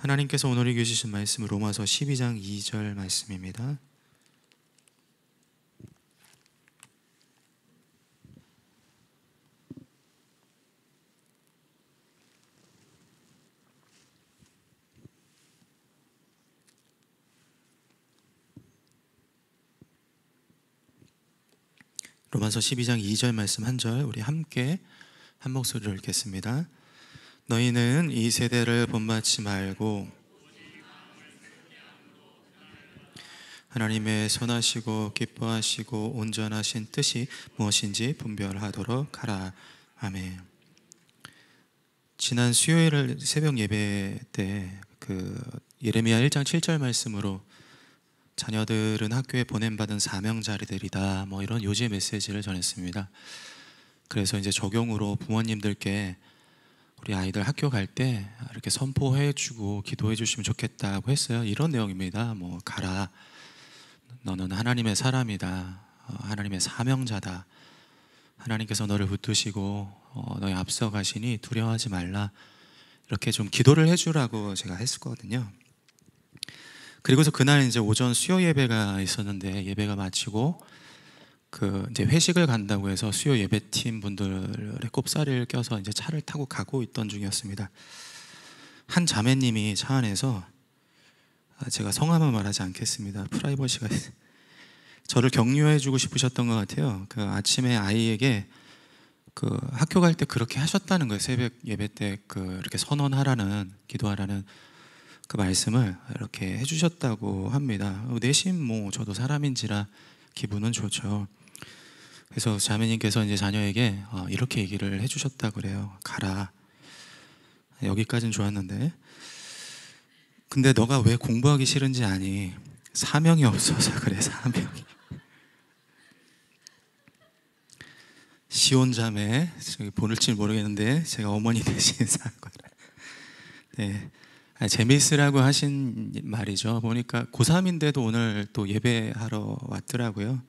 하나님께서 오늘 읽어주신 말씀은 로마서 12장 2절 말씀입니다. 로마서 12장 2절 말씀 한 절 우리 함께 한 목소리로 읽겠습니다. 너희는 이 세대를 본받지 말고 하나님의 선하시고 기뻐하시고 온전하신 뜻이 무엇인지 분별하도록 하라. 아멘. 지난 수요일 새벽 예배 때 예레미야 1장 7절 말씀으로 자녀들은 학교에 보냄받은 사명자리들이다, 이런 요지의 메시지를 전했습니다. 그래서 이제 적용으로 부모님들께 우리 아이들 학교 갈 때 이렇게 선포해주고 기도해주시면 좋겠다고 했어요. 이런 내용입니다. 가라. 너는 하나님의 사람이다. 하나님의 사명자다. 하나님께서 너를 붙드시고 너희 앞서 가시니 두려워하지 말라. 이렇게 좀 기도를 해주라고 제가 했었거든요. 그리고서 그날 이제 오전 수요 예배가 있었는데 예배가 마치고 이제 회식을 간다고 해서 수요 예배팀 분들의 꼽사리를 껴서 이제 차를 타고 가고 있던 중이었습니다. 한 자매님이 차 안에서, 제가 성함은 말하지 않겠습니다. 프라이버시가 저를 격려해주고 싶으셨던 것 같아요. 아침에 아이에게 학교 갈 때 그렇게 하셨다는 거예요. 새벽 예배 때 이렇게 선언하라는, 기도하라는 그 말씀을 이렇게 해주셨다고 합니다. 내심 저도 사람인지라 기분은 좋죠. 그래서 자매님께서 이제 자녀에게 이렇게 얘기를 해주셨다 그래요. 가라. 여기까지는 좋았는데, 근데 너가 왜 공부하기 싫은지 아니? 사명이 없어서 그래. 사명이. 시온 자매, 보낼지 모르겠는데 제가 어머니 대신 사과를. 네. 재미있으라고 하신 말이죠. 보니까 고3인데도 오늘 또 예배하러 왔더라고요.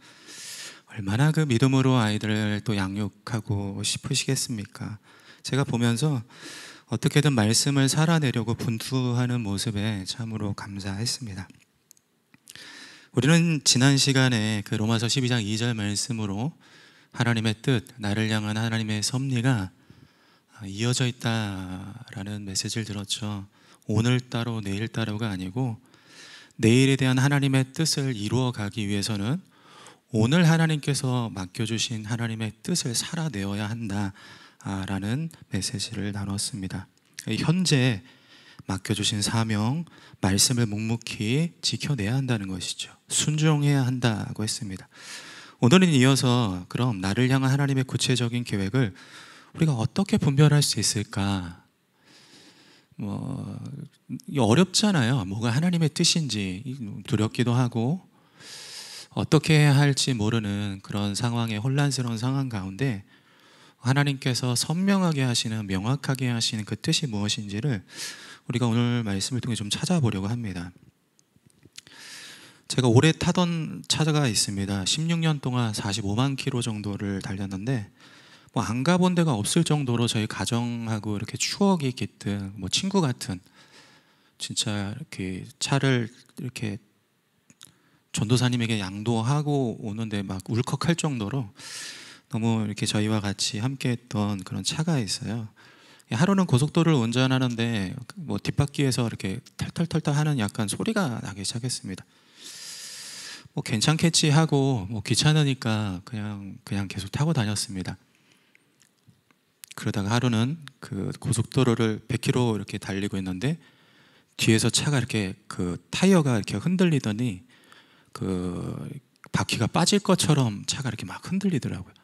얼마나 믿음으로 아이들을 또 양육하고 싶으시겠습니까? 제가 보면서 어떻게든 말씀을 살아내려고 분투하는 모습에 참으로 감사했습니다. 우리는 지난 시간에 로마서 12장 2절 말씀으로 하나님의 뜻, 나를 향한 하나님의 섭리가 이어져 있다라는 메시지를 들었죠. 오늘 따로 내일 따로가 아니고 내일에 대한 하나님의 뜻을 이루어 가기 위해서는 오늘 하나님께서 맡겨주신 하나님의 뜻을 살아내어야 한다라는 메시지를 나눴습니다. 현재 맡겨주신 사명, 말씀을 묵묵히 지켜내야 한다는 것이죠. 순종해야 한다고 했습니다. 오늘은 이어서 그럼 나를 향한 하나님의 구체적인 계획을 우리가 어떻게 분별할 수 있을까? 어렵잖아요. 뭐가 하나님의 뜻인지 두렵기도 하고 어떻게 해야 할지 모르는 그런 상황에, 혼란스러운 상황 가운데 하나님께서 선명하게 하시는, 명확하게 하시는 그 뜻이 무엇인지를 우리가 오늘 말씀을 통해 좀 찾아보려고 합니다. 제가 오래 타던 차가 있습니다. 16년 동안 45만 킬로 정도를 달렸는데 안 가본 데가 없을 정도로 저희 가정하고 이렇게 추억이 깃든 친구 같은, 진짜 이렇게 차를 이렇게 전도사님에게 양도하고 오는데 막 울컥할 정도로 너무 이렇게 저희와 같이 함께 했던 그런 차가 있어요. 하루는 고속도로를 운전하는데 뒷바퀴에서 이렇게 털털털털 하는 약간 소리가 나기 시작했습니다. 괜찮겠지 하고 귀찮으니까 그냥 계속 타고 다녔습니다. 그러다가 하루는 고속도로를 100km 이렇게 달리고 있는데 뒤에서 차가 이렇게 타이어가 이렇게 흔들리더니 바퀴가 빠질 것처럼 차가 이렇게 막 흔들리더라고요.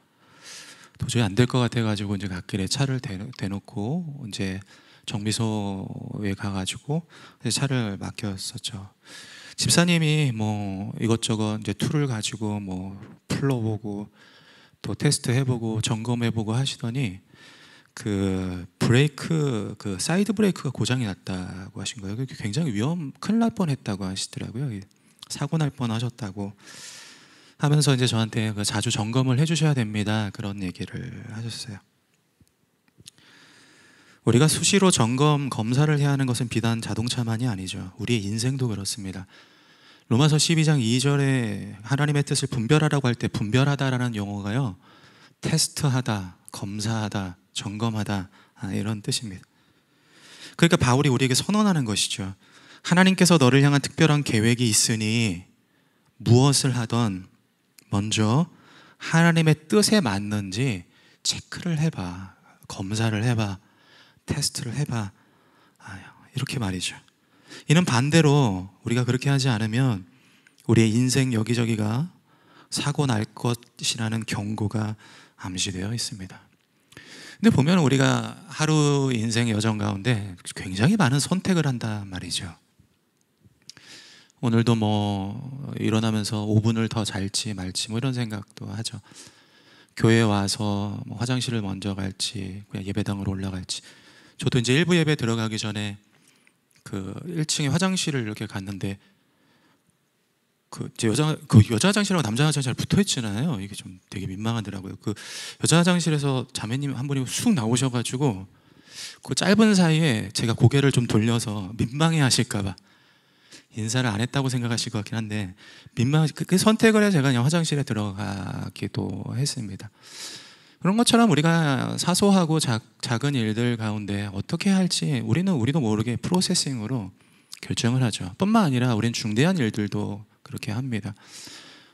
도저히 안 될 것 같아가지고 이제 갓길에 차를 대놓고 이제 정비소에 가가지고 차를 맡겼었죠. 집사님이 이것저것 이제 툴을 가지고 풀러보고 또 테스트 해보고 점검해보고 하시더니 브레이크, 사이드 브레이크가 고장이 났다고 하신 거예요. 굉장히 큰일 날 뻔했다고 하시더라고요. 사고 날 뻔하셨다고 하면서 이제 저한테 자주 점검을 해주셔야 됩니다, 그런 얘기를 하셨어요. 우리가 수시로 점검, 검사를 해야 하는 것은 비단 자동차만이 아니죠. 우리의 인생도 그렇습니다. 로마서 12장 2절에 하나님의 뜻을 분별하라고 할 때 분별하다라는 용어가요, 테스트하다, 검사하다, 점검하다, 이런 뜻입니다. 그러니까 바울이 우리에게 선언하는 것이죠. 하나님께서 너를 향한 특별한 계획이 있으니 무엇을 하던 먼저 하나님의 뜻에 맞는지 체크를 해봐, 검사를 해봐, 테스트를 해봐, 이렇게 말이죠. 이는 반대로 우리가 그렇게 하지 않으면 우리의 인생 여기저기가 사고 날 것이라는 경고가 암시되어 있습니다. 근데 보면 우리가 하루 인생 여정 가운데 굉장히 많은 선택을 한단 말이죠. 오늘도 뭐 일어나면서 5분을 더 잘지 말지 뭐 이런 생각도 하죠. 교회에 와서 뭐 화장실을 먼저 갈지 그냥 예배당으로 올라갈지. 저도 이제 일부 예배 들어가기 전에 그 1층에 화장실을 이렇게 갔는데 그 여자 화장실하고 남자 화장실 붙어 있잖아요. 이게 좀 되게 민망하더라고요. 그 여자 화장실에서 자매님 한 분이 쑥 나오셔가지고 그 짧은 사이에 제가 고개를 좀 돌려서 민망해 하실까봐 인사를 안 했다고 생각하실 것 같긴 한데 그 선택을 해서 제가 그냥 화장실에 들어가기도 했습니다. 그런 것처럼 우리가 사소하고 작은 일들 가운데 어떻게 할지 우리도 모르게 프로세싱으로 결정을 하죠. 뿐만 아니라 우리는 중대한 일들도 그렇게 합니다.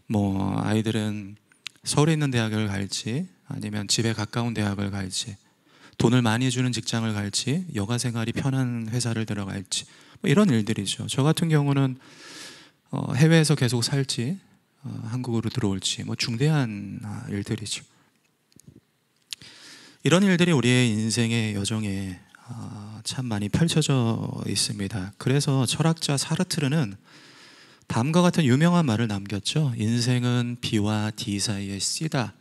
뭐 아이들은 서울에 있는 대학을 갈지 아니면 집에 가까운 대학을 갈지 돈을 많이 주는 직장을 갈지 여가 생활이 편한 회사를 들어갈지 뭐 이런 일들이죠. 저 같은 경우는 해외에서 계속 살지 한국으로 들어올지 뭐 중대한 일들이죠. 이런 일들이 우리의 인생의 여정에 참 많이 펼쳐져 있습니다. 그래서 철학자 사르트르는 다음과 같은 유명한 말을 남겼죠. 인생은 B와 D 사이의 C다.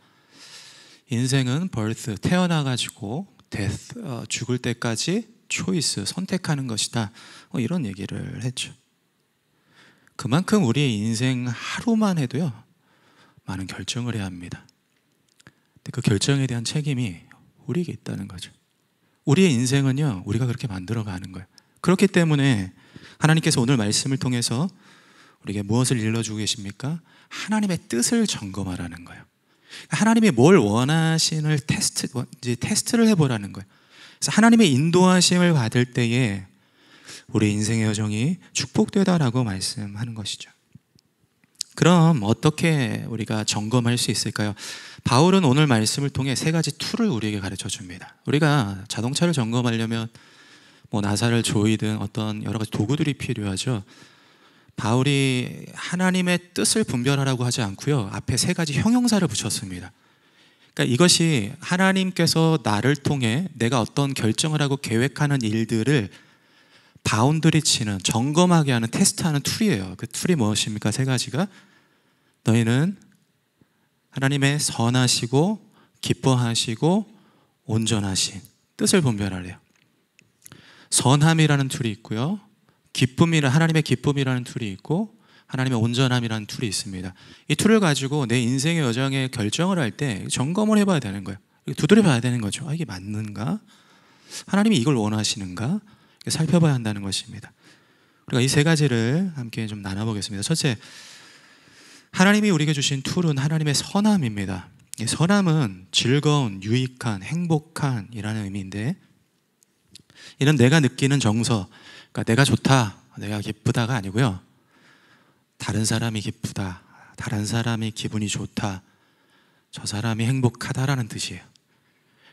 인생은 birth, 태어나가지고 death, 죽을 때까지 choice, 선택하는 것이다. 이런 얘기를 했죠. 그만큼 우리의 인생 하루만 해도요 많은 결정을 해야 합니다. 근데 그 결정에 대한 책임이 우리에게 있다는 거죠. 우리의 인생은요 우리가 그렇게 만들어가는 거예요. 그렇기 때문에 하나님께서 오늘 말씀을 통해서 우리에게 무엇을 일러주고 계십니까? 하나님의 뜻을 점검하라는 거예요. 하나님이 뭘 원하시는 테스트를 해보라는 거예요. 그래서 하나님의 인도하심을 받을 때에 우리 인생의 여정이 축복되다라고 말씀하는 것이죠. 그럼 어떻게 우리가 점검할 수 있을까요? 바울은 오늘 말씀을 통해 세 가지 툴을 우리에게 가르쳐 줍니다. 우리가 자동차를 점검하려면 뭐 나사를 조이든 어떤 여러 가지 도구들이 필요하죠. 바울이 하나님의 뜻을 분별하라고 하지 않고요 앞에 세 가지 형용사를 붙였습니다. 그러니까 이것이 하나님께서 나를 통해 내가 어떤 결정을 하고 계획하는 일들을 바운드리 치는, 점검하게 하는, 테스트하는 툴이에요. 그 툴이 무엇입니까? 세 가지가 너희는 하나님의 선하시고 기뻐하시고 온전하신 뜻을 분별하래요. 선함이라는 툴이 있고요 하나님의 기쁨이라는 툴이 있고 하나님의 온전함이라는 툴이 있습니다. 이 툴을 가지고 내 인생의 여정에 결정을 할 때 점검을 해봐야 되는 거예요. 두드려 봐야 되는 거죠. 이게 맞는가? 하나님이 이걸 원하시는가? 살펴봐야 한다는 것입니다. 우리가 이 세 가지를 함께 좀 나눠보겠습니다. 첫째, 하나님이 우리에게 주신 툴은 하나님의 선함입니다. 이 선함은 즐거운, 유익한, 행복한 이라는 의미인데 이는 내가 느끼는 정서, 그러니까 내가 좋다, 내가 기쁘다가 아니고요 다른 사람이 기쁘다, 다른 사람이 기분이 좋다, 저 사람이 행복하다라는 뜻이에요.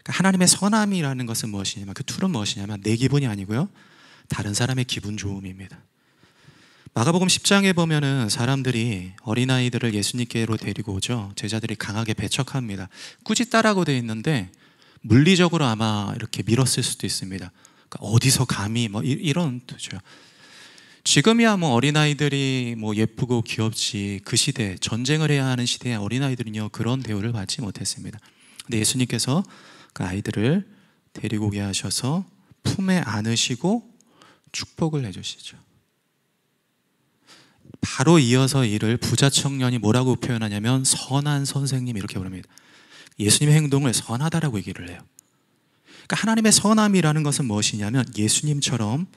그러니까 하나님의 선함이라는 것은 무엇이냐면 그 툴은 무엇이냐면 내 기분이 아니고요 다른 사람의 기분 좋음입니다. 마가복음 10장에 보면은 사람들이 어린아이들을 예수님께로 데리고 오죠. 제자들이 강하게 배척합니다. 꾸짖다라고 되어 있는데 물리적으로 아마 이렇게 밀었을 수도 있습니다. 그러니까 어디서 감히 뭐 이런 뜻이죠. 지금이야 뭐 어린아이들이 뭐 예쁘고 귀엽지 그 시대 전쟁을 해야 하는 시대의 어린아이들은요 그런 대우를 받지 못했습니다. 근데 예수님께서 그 아이들을 데리고 오게 하셔서 품에 안으시고 축복을 해주시죠. 바로 이어서 이를 부자 청년이 뭐라고 표현하냐면 선한 선생님 이렇게 부릅니다. 예수님의 행동을 선하다라고 얘기를 해요. 그러니까 하나님의 선함이라는 것은 무엇이냐면 예수님처럼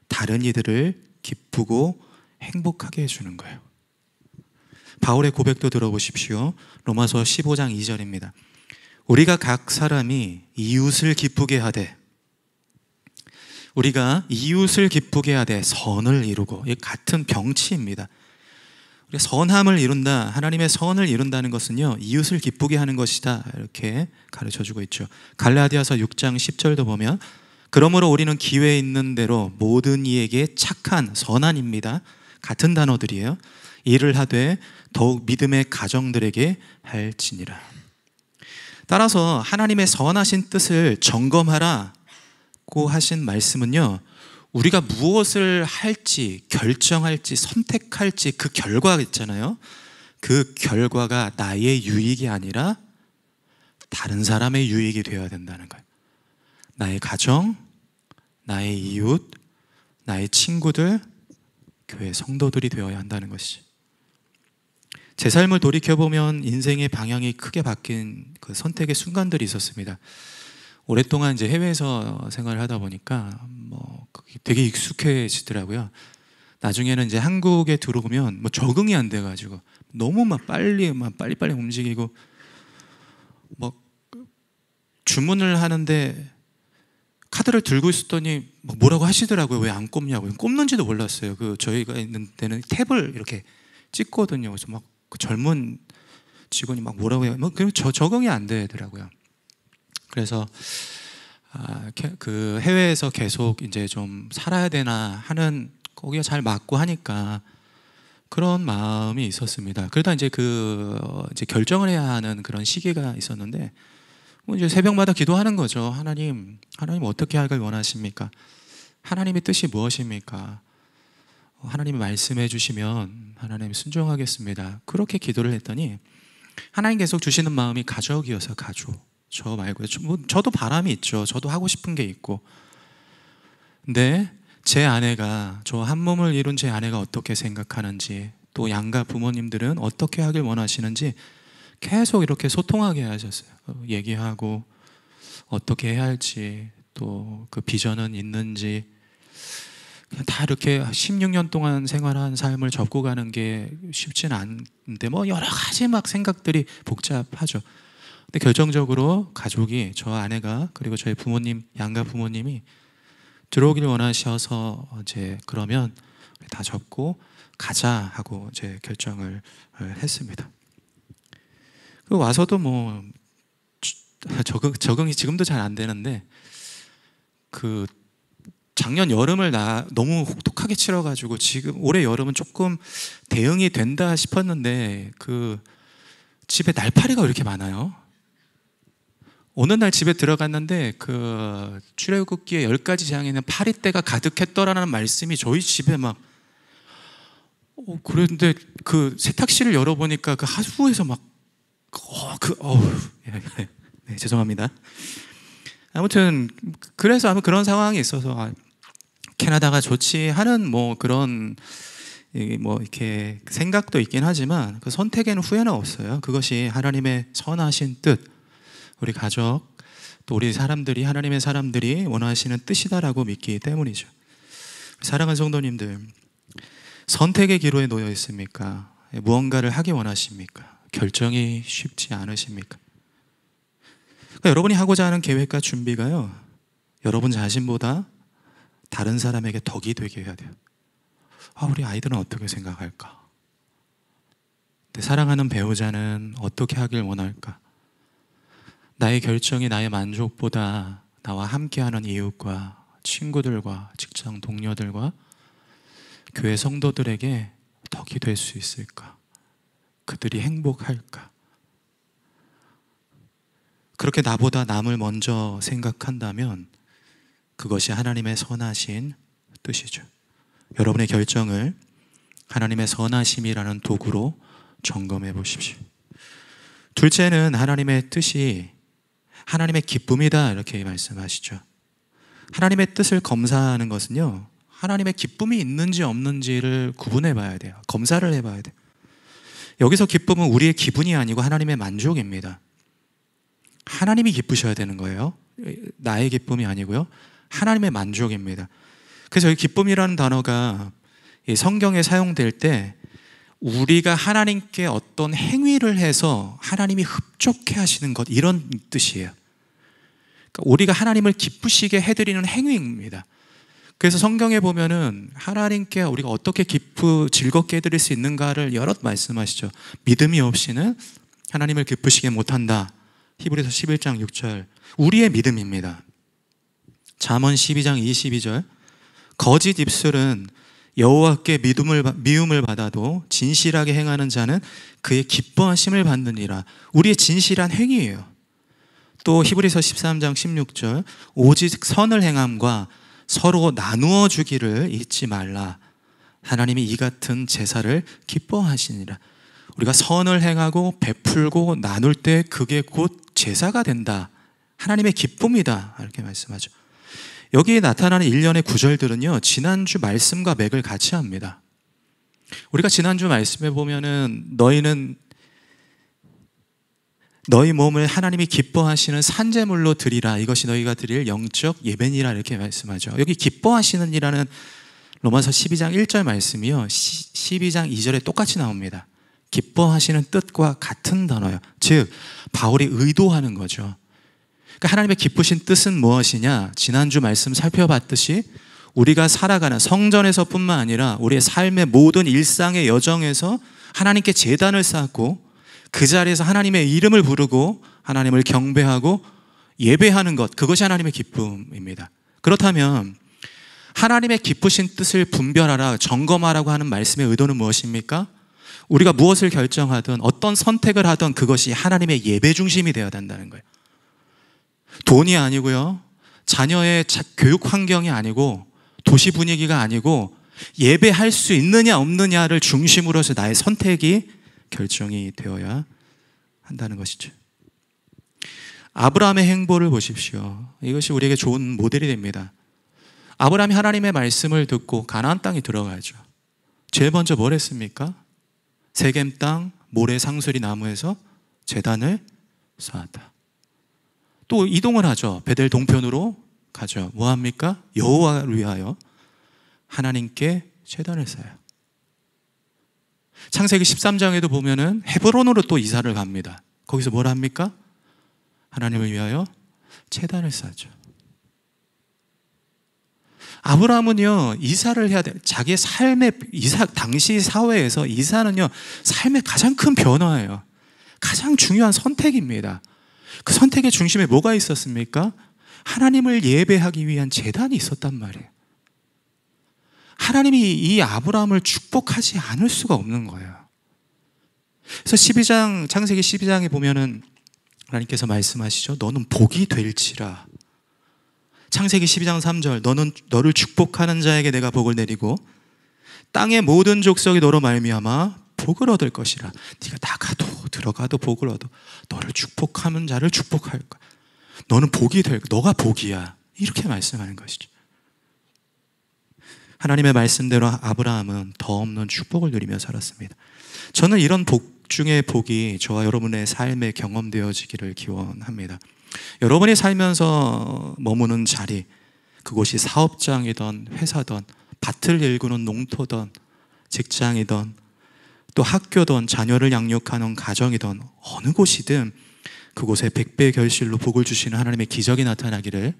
다른 이들을 기쁘고 행복하게 해주는 거예요. 바울의 고백도 들어보십시오. 로마서 15장 2절입니다. 우리가 각 사람이 이웃을 기쁘게 하되, 우리가 이웃을 기쁘게 하되 선을 이루고, 이 같은 병치입니다. 우리가 선함을 이룬다, 하나님의 선을 이룬다는 것은요, 이웃을 기쁘게 하는 것이다, 이렇게 가르쳐주고 있죠. 갈라디아서 6장 10절도 보면 그러므로 우리는 기회 있는 대로 모든 이에게 착한 선한입니다, 같은 단어들이에요. 일을 하되 더욱 믿음의 가정들에게 할지니라. 따라서 하나님의 선하신 뜻을 점검하라고 하신 말씀은요, 우리가 무엇을 할지, 결정할지, 선택할지 그 결과가 있잖아요. 그 결과가 나의 유익이 아니라 다른 사람의 유익이 되어야 된다는 거예요. 나의 가정, 나의 이웃, 나의 친구들, 교회 성도들이 되어야 한다는 것이죠. 제 삶을 돌이켜보면 인생의 방향이 크게 바뀐 그 선택의 순간들이 있었습니다. 오랫동안 이제 해외에서 생활을 하다 보니까 그게 되게 익숙해지더라고요. 나중에는 이제 한국에 들어오면 적응이 안 돼가지고 너무 빨리빨리 움직이고, 주문을 하는데 카드를 들고 있었더니 뭐라고 하시더라고요. 왜 안 꼽냐고요. 꼽는지도 몰랐어요. 저희가 있는 데는 탭을 이렇게 찍거든요. 그래서 그 젊은 직원이 뭐라고 해요. 적응이 안 되더라고요. 그래서 그 해외에서 계속 이제 좀 살아야 되나 하는, 거기가 잘 맞고 하니까 그런 마음이 있었습니다. 그러다 이제 이제 결정을 해야 하는 그런 시기가 있었는데, 이제 새벽마다 기도하는 거죠. 하나님 어떻게 하길 원하십니까? 하나님의 뜻이 무엇입니까? 하나님이 말씀해 주시면 하나님 순종하겠습니다. 그렇게 기도를 했더니 하나님 계속 주시는 마음이 가족이어서 가족. 저 말고요. 저도 바람이 있죠. 저도 하고 싶은 게 있고. 근데 제 아내가, 저 한 몸을 이룬 제 아내가 어떻게 생각하는지, 또 양가 부모님들은 어떻게 하길 원하시는지 계속 이렇게 소통하게 하셨어요. 얘기하고 어떻게 해야 할지, 또 그 비전은 있는지, 다 이렇게 16년 동안 생활한 삶을 접고 가는 게 쉽지는 않은데 여러 가지 생각들이 복잡하죠. 근데 결정적으로 가족이, 저 아내가 그리고 저희 부모님, 양가 부모님이 들어오길 원하셔서 이제 그러면 다 접고 가자 하고 이제 결정을 했습니다. 와서도 적응이 지금도 잘 안 되는데, 작년 여름을 너무 혹독하게 치러가지고 지금 올해 여름은 조금 대응이 된다 싶었는데, 집에 날파리가 왜 이렇게 많아요? 어느 날 집에 들어갔는데 출애굽기에 10가지 재앙에는 파리떼가 가득했더라는 말씀이 저희 집에 그랬는데 세탁실을 열어보니까 하수구에서 네, 죄송합니다. 아무튼 그래서 그런 상황이 있어서 캐나다가 좋지 하는 그런 이렇게 생각도 있긴 하지만 그 선택에는 후회는 없어요. 그것이 하나님의 선하신 뜻, 우리 가족, 또 우리 사람들이, 하나님의 사람들이 원하시는 뜻이다라고 믿기 때문이죠. 사랑하는 성도님들, 선택의 기로에 놓여 있습니까? 무언가를 하기 원하십니까? 결정이 쉽지 않으십니까? 그러니까 여러분이 하고자 하는 계획과 준비가요, 여러분 자신보다 다른 사람에게 덕이 되게 해야 돼요. 우리 아이들은 어떻게 생각할까? 내 사랑하는 배우자는 어떻게 하길 원할까? 나의 결정이 나의 만족보다 나와 함께하는 이웃과 친구들과 직장 동료들과 교회 성도들에게 덕이 될 수 있을까? 그들이 행복할까? 그렇게 나보다 남을 먼저 생각한다면 그것이 하나님의 선하신 뜻이죠. 여러분의 결정을 하나님의 선하심이라는 도구로 점검해 보십시오. 둘째는 하나님의 뜻이 하나님의 기쁨이다, 이렇게 말씀하시죠. 하나님의 뜻을 검사하는 것은요, 하나님의 기쁨이 있는지 없는지를 구분해 봐야 돼요. 검사를 해 봐야 돼요. 여기서 기쁨은 우리의 기분이 아니고 하나님의 만족입니다. 하나님이 기쁘셔야 되는 거예요. 나의 기쁨이 아니고요, 하나님의 만족입니다. 그래서 이 기쁨이라는 단어가 이 성경에 사용될 때 우리가 하나님께 어떤 행위를 해서 하나님이 흡족해 하시는 것, 이런 뜻이에요. 그러니까 우리가 하나님을 기쁘시게 해드리는 행위입니다. 그래서 성경에 보면은 하나님께 우리가 어떻게 즐겁게 해드릴 수 있는가를 여럿 말씀하시죠. 믿음이 없이는 하나님을 기쁘시게 못한다. 히브리서 11장 6절, 우리의 믿음입니다. 잠언 12장 22절, 거짓 입술은 여호와께 미움을 받아도 진실하게 행하는 자는 그의 기뻐하심을 받느니라. 우리의 진실한 행위예요. 또 히브리서 13장 16절, 오직 선을 행함과 서로 나누어 주기를 잊지 말라. 하나님이 이 같은 제사를 기뻐하시니라. 우리가 선을 행하고 베풀고 나눌 때 그게 곧 제사가 된다. 하나님의 기쁨이다. 이렇게 말씀하죠. 여기에 나타나는 일련의 구절들은요, 지난주 말씀과 맥을 같이 합니다. 우리가 지난주 말씀에 보면은 너희 몸을 하나님이 기뻐하시는 산제물로 드리라. 이것이 너희가 드릴 영적 예배니라. 이렇게 말씀하죠. 여기 기뻐하시는 이라는 로마서 12장 1절 말씀이요, 12장 2절에 똑같이 나옵니다. 기뻐하시는 뜻과 같은 단어예요. 즉 바울이 의도하는 거죠. 그러니까 하나님의 기쁘신 뜻은 무엇이냐? 지난주 말씀 살펴봤듯이 우리가 살아가는 성전에서뿐만 아니라 우리의 삶의 모든 일상의 여정에서 하나님께 제단을 쌓고 그 자리에서 하나님의 이름을 부르고 하나님을 경배하고 예배하는 것, 그것이 하나님의 기쁨입니다. 그렇다면 하나님의 기쁘신 뜻을 분별하라, 점검하라고 하는 말씀의 의도는 무엇입니까? 우리가 무엇을 결정하든 어떤 선택을 하든 그것이 하나님의 예배 중심이 되어야 된다는 거예요. 돈이 아니고요, 자녀의 교육 환경이 아니고 도시 분위기가 아니고 예배할 수 있느냐 없느냐를 중심으로 해서 나의 선택이 결정이 되어야 한다는 것이죠. 아브라함의 행보를 보십시오. 이것이 우리에게 좋은 모델이 됩니다. 아브라함이 하나님의 말씀을 듣고 가나안 땅에 들어가죠. 제일 먼저 뭘 했습니까? 세겜 땅 모래 상수리 나무에서 제단을 쌓았다. 또 이동을 하죠. 베델 동편으로 가죠. 뭐 합니까? 여호와를 위하여 하나님께 제단을 쌓아요. 창세기 13장에도 보면은 헤브론으로 또 이사를 갑니다. 거기서 뭘 합니까? 하나님을 위하여 제단을 쌓죠. 아브라함은요, 이사를 해야 돼. 자기의 삶의 당시 사회에서 이사는요, 삶의 가장 큰 변화예요. 가장 중요한 선택입니다. 그 선택의 중심에 뭐가 있었습니까? 하나님을 예배하기 위한 제단이 있었단 말이에요. 하나님이 이 아브라함을 축복하지 않을 수가 없는 거예요. 그래서 창세기 12장에 보면은 하나님께서 말씀하시죠. 너는 복이 될지라. 창세기 12장 3절, 너를 축복하는 자에게 내가 복을 내리고 땅의 모든 족속이 너로 말미암아 복을 얻을 것이라. 네가 나가도 들어가도 복을 얻어. 너를 축복하는 자를 축복할 거야. 너는 복이 될 거야. 너가 복이야. 이렇게 말씀하는 것이죠. 하나님의 말씀대로 아브라함은 더 없는 축복을 누리며 살았습니다. 저는 이런 복 중의 복이 저와 여러분의 삶에 경험되어지기를 기원합니다. 여러분이 살면서 머무는 자리, 그곳이 사업장이든 회사든 밭을 일구는 농토든 직장이든 또 학교든 자녀를 양육하는 가정이든 어느 곳이든 그곳에 100배 결실로 복을 주시는 하나님의 기적이 나타나기를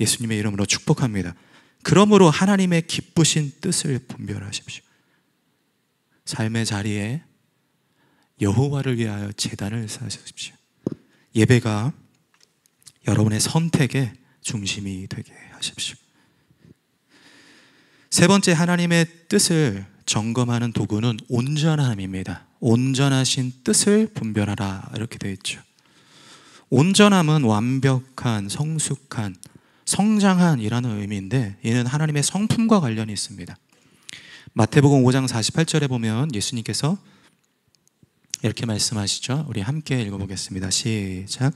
예수님의 이름으로 축복합니다. 그러므로 하나님의 기쁘신 뜻을 분별하십시오. 삶의 자리에 여호와를 위하여 제단을 쌓으십시오. 예배가 여러분의 선택의 중심이 되게 하십시오. 세 번째, 하나님의 뜻을 점검하는 도구는 온전함입니다. 온전하신 뜻을 분별하라, 이렇게 되어 있죠. 온전함은 완벽한, 성숙한, 성장한 이라는 의미인데 이는 하나님의 성품과 관련이 있습니다. 마태복음 5장 48절에 보면 예수님께서 이렇게 말씀하시죠. 우리 함께 읽어보겠습니다. 시작.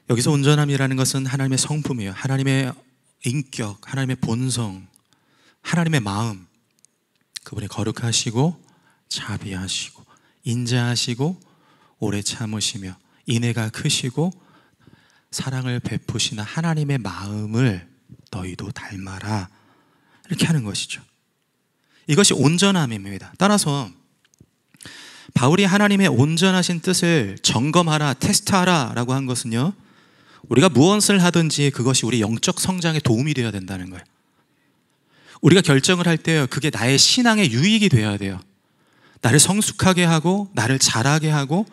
여기서 온전함이라는 것은 하나님의 성품이에요. 하나님의 인격, 하나님의 본성, 하나님의 마음, 그분이 거룩하시고 자비하시고 인자하시고 오래 참으시며 인애가 크시고 사랑을 베푸시는 하나님의 마음을 너희도 닮아라, 이렇게 하는 것이죠. 이것이 온전함입니다. 따라서 바울이 하나님의 온전하신 뜻을 점검하라, 테스트하라 라고 한 것은요, 우리가 무엇을 하든지 그것이 우리 영적 성장에 도움이 되어야 된다는 거예요. 우리가 결정을 할 때 그게 나의 신앙의 유익이 되어야 돼요. 나를 성숙하게 하고 나를 자라게 하고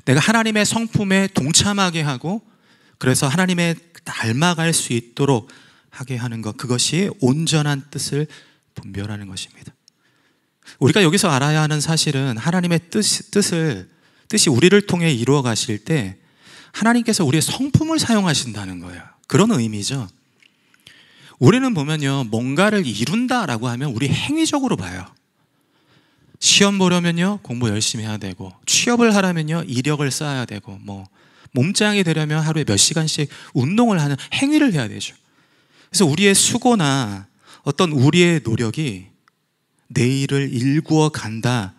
내가 하나님의 성품에 동참하게 하고 그래서 하나님의 닮아갈 수 있도록 하게 하는 것, 그것이 온전한 뜻을 분별하는 것입니다. 우리가 여기서 알아야 하는 사실은 하나님의 뜻이 우리를 통해 이루어 가실 때 하나님께서 우리의 성품을 사용하신다는 거예요. 그런 의미죠. 우리는 보면요, 뭔가를 이룬다라고 하면 우리 행위적으로 봐요. 시험 보려면요, 공부 열심히 해야 되고, 취업을 하려면요, 이력을 쌓아야 되고, 몸짱이 되려면 하루에 몇 시간씩 운동을 하는 행위를 해야 되죠. 그래서 우리의 수고나 어떤 우리의 노력이 내일을 일구어 간다라고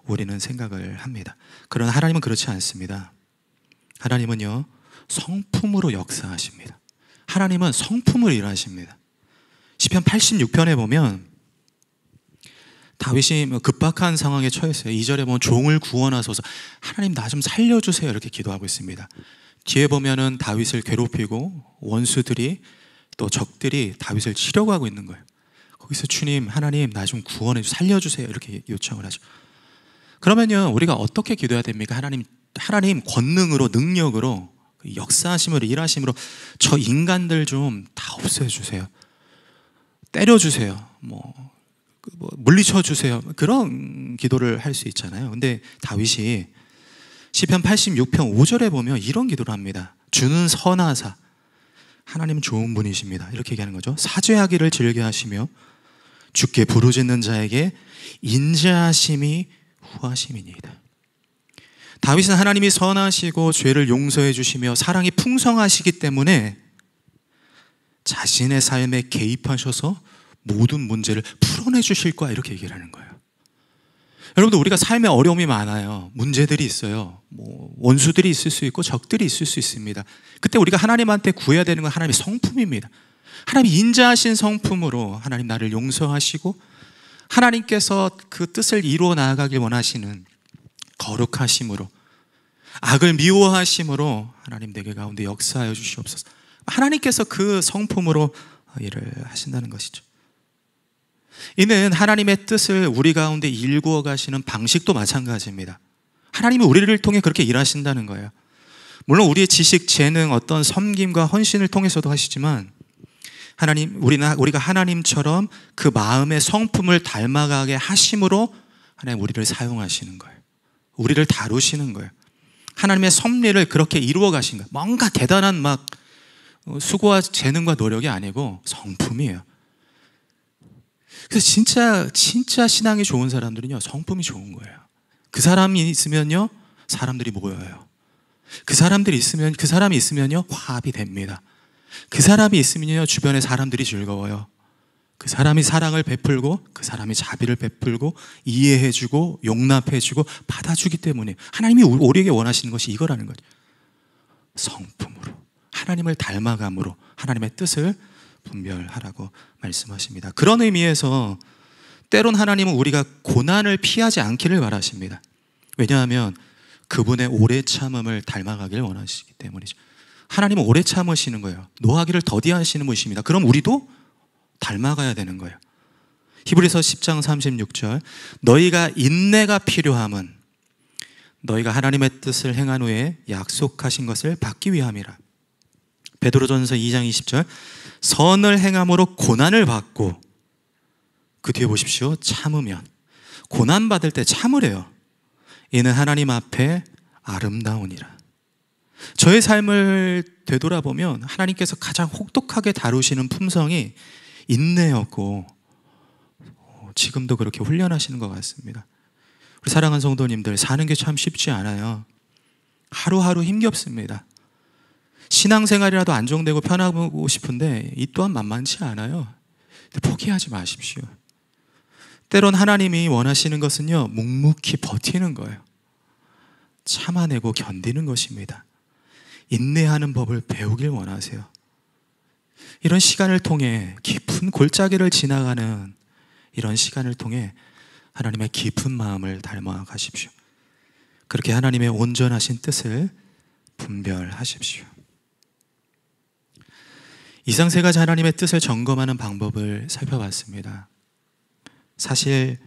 우리는 생각을 합니다. 그러나 하나님은 그렇지 않습니다. 하나님은요, 성품으로 역사하십니다. 하나님은 성품을 일하십니다. 시편 86편에 보면 다윗이 급박한 상황에 처했어요. 2절에 보면 종을 구원하소서, 하나님 나 좀 살려주세요, 이렇게 기도하고 있습니다. 뒤에 보면은 다윗을 괴롭히고 원수들이 또 적들이 다윗을 치려고 하고 있는 거예요. 거기서 주님, 하나님 나 좀 구원해 살려주세요, 이렇게 요청을 하죠. 그러면요, 우리가 어떻게 기도해야 됩니까? 하나님 권능으로, 능력으로, 역사하심으로, 일하심으로 저 인간들 좀 다 없애주세요, 때려주세요, 물리쳐 주세요, 그런 기도를 할 수 있잖아요. 근데 다윗이 시편 86편 5절에 보면 이런 기도를 합니다. 주는 선하사, 하나님은 좋은 분이십니다, 이렇게 얘기하는 거죠. 사죄하기를 즐겨하시며 주께 부르짖는 자에게 인자하심이 후하심이니이다. 다윗은 하나님이 선하시고 죄를 용서해 주시며 사랑이 풍성하시기 때문에 자신의 삶에 개입하셔서 모든 문제를 풀어내 주실 거야, 이렇게 얘기를 하는 거예요. 여러분들, 우리가 삶에 어려움이 많아요. 문제들이 있어요. 원수들이 있을 수 있고 적들이 있을 수 있습니다. 그때 우리가 하나님한테 구해야 되는 건 하나님의 성품입니다. 하나님이 인자하신 성품으로 하나님 나를 용서하시고 하나님께서 그 뜻을 이루어 나아가길 원하시는 거룩하심으로, 악을 미워하심으로 하나님 내게 가운데 역사하여 주시옵소서. 하나님께서 그 성품으로 일을 하신다는 것이죠. 이는 하나님의 뜻을 우리 가운데 일구어 가시는 방식도 마찬가지입니다. 하나님이 우리를 통해 그렇게 일하신다는 거예요. 물론 우리의 지식, 재능, 어떤 섬김과 헌신을 통해서도 하시지만 우리가 하나님처럼 그 마음의 성품을 닮아가게 하심으로 하나님 우리를 사용하시는 거예요. 우리를 다루시는 거예요. 하나님의 섭리를 그렇게 이루어 가신 거예요. 뭔가 대단한 수고와 재능과 노력이 아니고 성품이에요. 그래서 진짜 신앙이 좋은 사람들은요, 성품이 좋은 거예요. 그 사람이 있으면요, 사람들이 모여요. 그 사람이 있으면요, 화합이 됩니다. 그 사람이 있으면요, 주변의 사람들이 즐거워요. 그 사람이 사랑을 베풀고, 그 사람이 자비를 베풀고, 이해해주고, 용납해주고, 받아주기 때문에 하나님이 우리에게 원하시는 것이 이거라는 거죠. 성품으로, 하나님을 닮아감으로 하나님의 뜻을 분별하라고 말씀하십니다. 그런 의미에서 때론 하나님은 우리가 고난을 피하지 않기를 바라십니다. 왜냐하면 그분의 오래 참음을 닮아가길 원하시기 때문이죠. 하나님은 오래 참으시는 거예요. 노하기를 더디하시는 분이십니다. 그럼 우리도 닮아가야 되는 거예요. 히브리서 10장 36절, 너희가 인내가 필요함은 너희가 하나님의 뜻을 행한 후에 약속하신 것을 받기 위함이라. 베드로전서 2장 20절, 선을 행함으로 고난을 받고, 그 뒤에 보십시오, 참으면, 고난받을 때 참으래요. 이는 하나님 앞에 아름다우니라. 저의 삶을 되돌아보면 하나님께서 가장 혹독하게 다루시는 품성이 인내였고, 지금도 그렇게 훈련하시는 것 같습니다. 우리 사랑하는 성도님들, 사는 게 참 쉽지 않아요. 하루하루 힘겹습니다. 신앙생활이라도 안정되고 편하고 싶은데 이 또한 만만치 않아요. 포기하지 마십시오. 때론 하나님이 원하시는 것은요, 묵묵히 버티는 거예요. 참아내고 견디는 것입니다. 인내하는 법을 배우길 원하세요. 이런 시간을 통해, 깊은 골짜기를 지나가는 이런 시간을 통해 하나님의 깊은 마음을 닮아가십시오. 그렇게 하나님의 온전하신 뜻을 분별하십시오. 이상 세 가지 하나님의 뜻을 점검하는 방법을 살펴봤습니다. 사실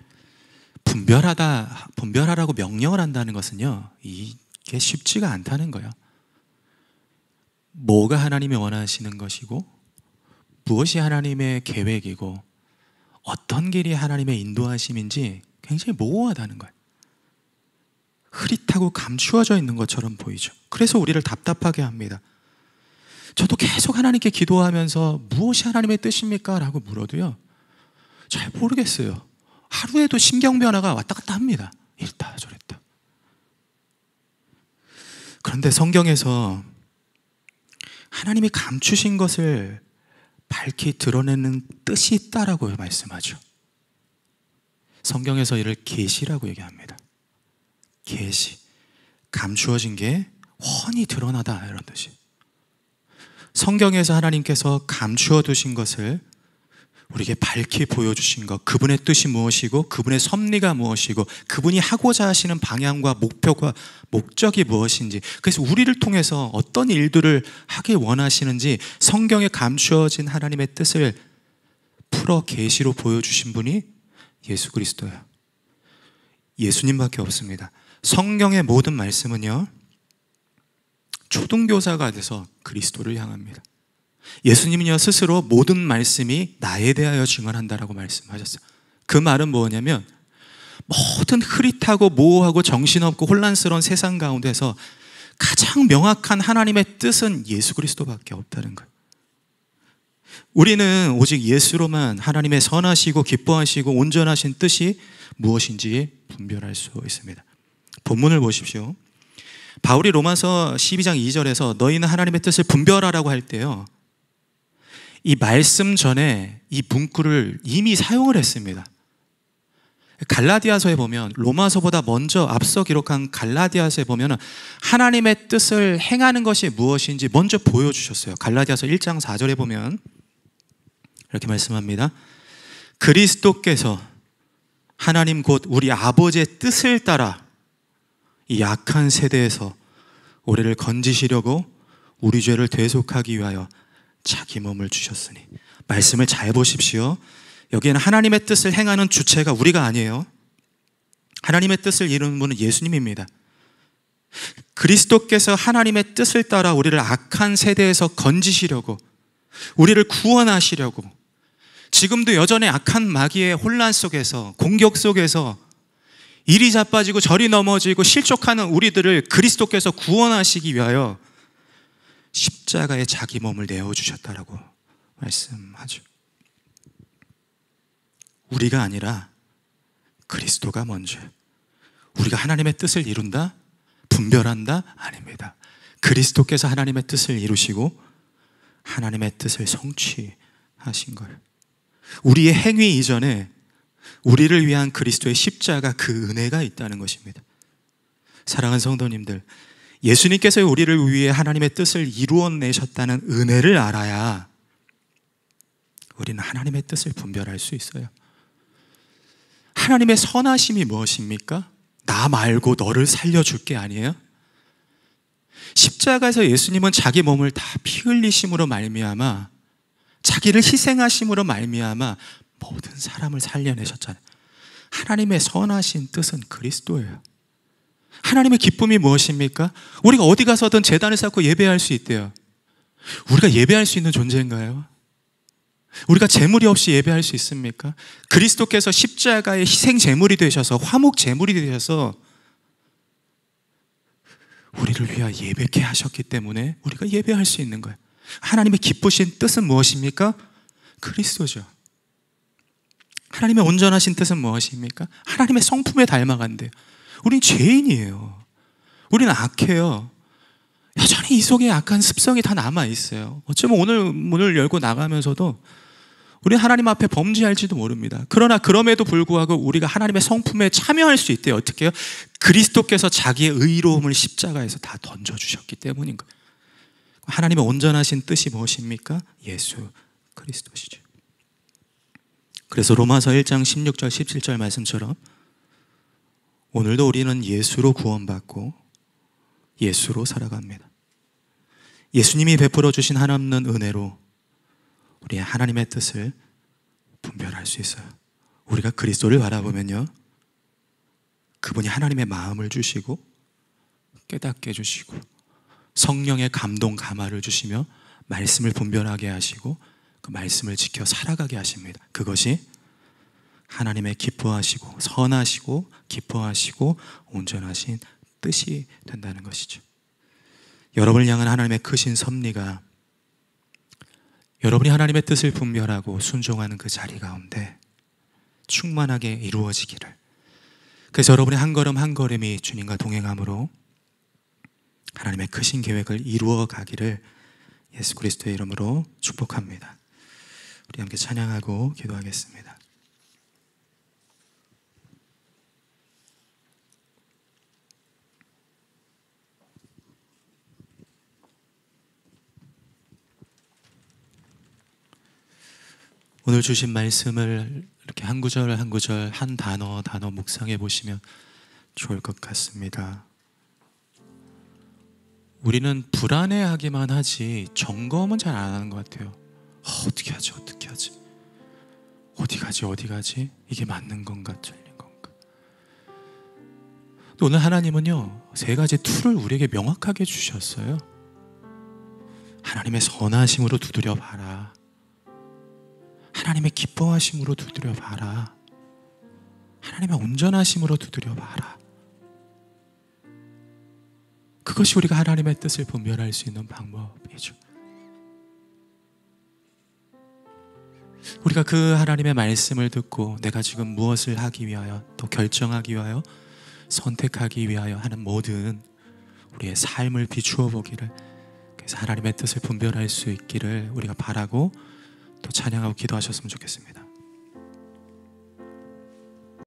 분별하라고 명령을 한다는 것은요, 이게 쉽지가 않다는 거예요. 뭐가 하나님이 원하시는 것이고, 무엇이 하나님의 계획이고, 어떤 길이 하나님의 인도하심인지 굉장히 모호하다는 거예요. 흐릿하고 감추어져 있는 것처럼 보이죠. 그래서 우리를 답답하게 합니다. 저도 계속 하나님께 기도하면서 무엇이 하나님의 뜻입니까? 라고 물어도요, 잘 모르겠어요. 하루에도 심경 변화가 왔다 갔다 합니다. 이랬다 저랬다. 그런데 성경에서 하나님이 감추신 것을 밝히 드러내는 뜻이 있다라고 말씀하죠. 성경에서 이를 계시라고 얘기합니다. 계시, 감추어진 게 훤히 드러나다, 이런 뜻이. 성경에서 하나님께서 감추어 두신 것을 우리에게 밝히 보여주신 것, 그분의 뜻이 무엇이고, 그분의 섭리가 무엇이고, 그분이 하고자 하시는 방향과 목표가, 목적이 무엇인지, 그래서 우리를 통해서 어떤 일들을 하길 원하시는지 성경에 감추어진 하나님의 뜻을 풀어 계시로 보여주신 분이 예수 그리스도예요. 예수님밖에 없습니다. 성경의 모든 말씀은요, 초등교사가 돼서 그리스도를 향합니다. 예수님은요, 스스로 모든 말씀이 나에 대하여 증언한다라고 말씀하셨어요. 그 말은 뭐냐면, 모든 흐릿하고 모호하고 정신없고 혼란스러운 세상 가운데서 가장 명확한 하나님의 뜻은 예수 그리스도밖에 없다는 거예요. 우리는 오직 예수로만 하나님의 선하시고 기뻐하시고 온전하신 뜻이 무엇인지 분별할 수 있습니다. 본문을 보십시오. 바울이 로마서 12장 2절에서 너희는 하나님의 뜻을 분별하라고 할 때요, 이 말씀 전에 이 문구를 이미 사용을 했습니다. 갈라디아서에 보면, 로마서보다 먼저 앞서 기록한 갈라디아서에 보면 하나님의 뜻을 행하는 것이 무엇인지 먼저 보여주셨어요. 갈라디아서 1장 4절에 보면 이렇게 말씀합니다. 그리스도께서 하나님 곧 우리 아버지의 뜻을 따라 이 약한 세대에서 우리를 건지시려고 우리 죄를 대속하기 위하여 자기 몸을 주셨으니. 말씀을 잘 보십시오. 여기에는 하나님의 뜻을 행하는 주체가 우리가 아니에요. 하나님의 뜻을 이루는 분은 예수님입니다. 그리스도께서 하나님의 뜻을 따라 우리를 악한 세대에서 건지시려고, 우리를 구원하시려고, 지금도 여전히 악한 마귀의 혼란 속에서, 공격 속에서 이리 자빠지고 저리 넘어지고 실족하는 우리들을 그리스도께서 구원하시기 위하여 십자가에 자기 몸을 내어주셨다라고 말씀하죠. 우리가 아니라 그리스도가 먼저예요. 우리가 하나님의 뜻을 이룬다? 분별한다? 아닙니다. 그리스도께서 하나님의 뜻을 이루시고 하나님의 뜻을 성취하신 거예요. 우리의 행위 이전에 우리를 위한 그리스도의 십자가, 그 은혜가 있다는 것입니다. 사랑하는 성도님들, 예수님께서 우리를 위해 하나님의 뜻을 이루어내셨다는 은혜를 알아야 우리는 하나님의 뜻을 분별할 수 있어요. 하나님의 선하심이 무엇입니까? 나 말고 너를 살려줄 게 아니에요? 십자가에서 예수님은 자기 몸을 다 피 흘리심으로 말미암아, 자기를 희생하심으로 말미암아 모든 사람을 살려내셨잖아요. 하나님의 선하신 뜻은 그리스도예요. 하나님의 기쁨이 무엇입니까? 우리가 어디 가서든 제단을 쌓고 예배할 수 있대요. 우리가 예배할 수 있는 존재인가요? 우리가 제물이 없이 예배할 수 있습니까? 그리스도께서 십자가의 희생 제물이 되셔서, 화목 제물이 되셔서 우리를 위하여 예배케 하셨기 때문에 우리가 예배할 수 있는 거예요. 하나님의 기쁘신 뜻은 무엇입니까? 그리스도죠. 하나님의 온전하신 뜻은 무엇입니까? 하나님의 성품에 닮아간대요. 우린 죄인이에요. 우리는 악해요. 여전히 이 속에 약한 습성이 다 남아있어요. 어쩌면 오늘 문을 열고 나가면서도 우리는 하나님 앞에 범죄할지도 모릅니다. 그러나 그럼에도 불구하고 우리가 하나님의 성품에 참여할 수 있대요. 어떻게 해요? 그리스도께서 자기의 의로움을 십자가에서 다 던져주셨기 때문인 거예요. 하나님의 온전하신 뜻이 무엇입니까? 예수 그리스도시죠. 그래서 로마서 1장 16절 17절 말씀처럼 오늘도 우리는 예수로 구원받고 예수로 살아갑니다. 예수님이 베풀어 주신 한없는 은혜로 우리의 하나님의 뜻을 분별할 수 있어요. 우리가 그리스도를 바라보면요, 그분이 하나님의 마음을 주시고 깨닫게 해주시고 성령의 감동 감화를 주시며 말씀을 분별하게 하시고 그 말씀을 지켜 살아가게 하십니다. 그것이 하나님의 기뻐하시고 선하시고 기뻐하시고 온전하신 뜻이 된다는 것이죠. 여러분을 향한 하나님의 크신 섭리가 여러분이 하나님의 뜻을 분별하고 순종하는 그 자리 가운데 충만하게 이루어지기를, 그래서 여러분의 한 걸음 한 걸음이 주님과 동행함으로 하나님의 크신 계획을 이루어 가기를 예수 그리스도의 이름으로 축복합니다. 우리 함께 찬양하고 기도하겠습니다. 오늘 주신 말씀을 이렇게 한 구절 한 구절 한 단어 단어 묵상해 보시면 좋을 것 같습니다. 우리는 불안해하기만 하지 점검은 잘 안 하는 것 같아요. 어떻게 하지? 어떻게 하지? 어디 가지? 어디 가지? 이게 맞는 건가? 틀린 건가? 또 오늘 하나님은요, 세 가지 툴을 우리에게 명확하게 주셨어요. 하나님의 선하심으로 두드려 봐라. 하나님의 기뻐하심으로 두드려 봐라. 하나님의 온전하심으로 두드려 봐라. 그것이 우리가 하나님의 뜻을 분별할 수 있는 방법이죠. 우리가 그 하나님의 말씀을 듣고 내가 지금 무엇을 하기 위하여, 또 결정하기 위하여, 선택하기 위하여 하는 모든 우리의 삶을 비추어 보기를, 그래서 하나님의 뜻을 분별할 수 있기를 우리가 바라고 또 찬양하고 기도하셨으면 좋겠습니다.